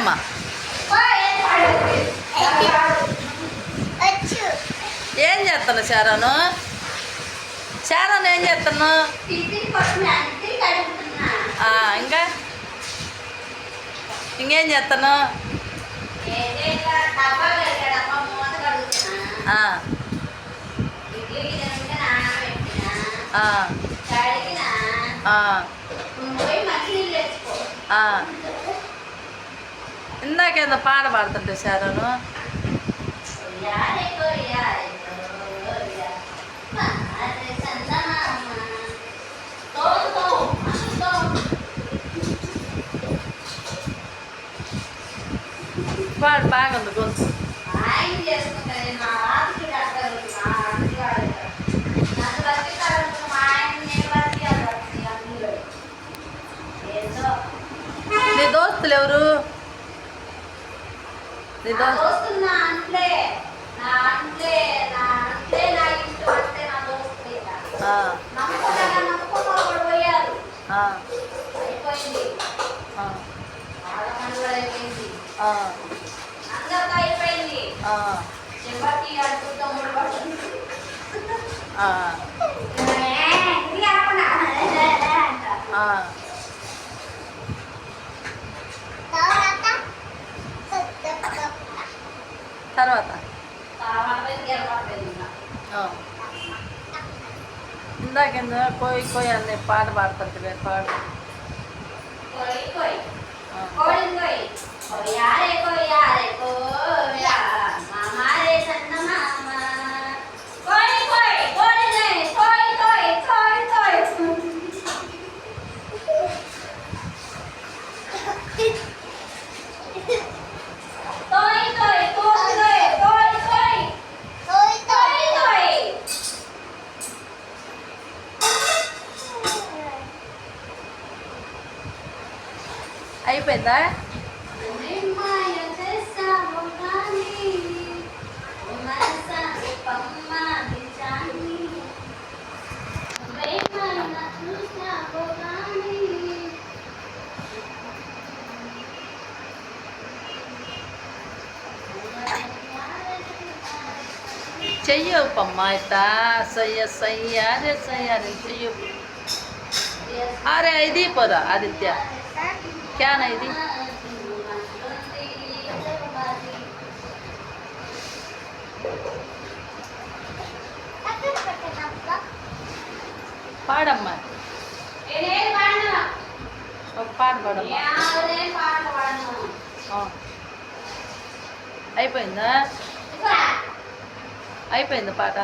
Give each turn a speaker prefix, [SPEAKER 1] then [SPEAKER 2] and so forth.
[SPEAKER 1] పాడమ్మా. ఏం చేస్తాను శారాను? శారాను ఏం చేస్తాను? ఇంకా ఇంకేం చేస్తాను? ఇందాకేందో పాట పాడుతుంటే శారాను. పాడు, బాగుంది గొంతు. నీ దోస్తులు ఎవరు? నీ దోస్తులు తర్వాత ఇందాకేంద కోయి కోయి అనే పాట పాడుతుంటే పాడు. అయిపోయిందా? చెయ్యప్పమ్మా ఇట్టా సయ్య సయ్య అరే సయ్య అరే చెయ్య. అరే ఇది పోరా ఆదిత్య క్యానా ఇది? పాడమ్మా, ఒక పాట పాడమ్మా. అయిపోయిందా? అయిపోయిందా పాట?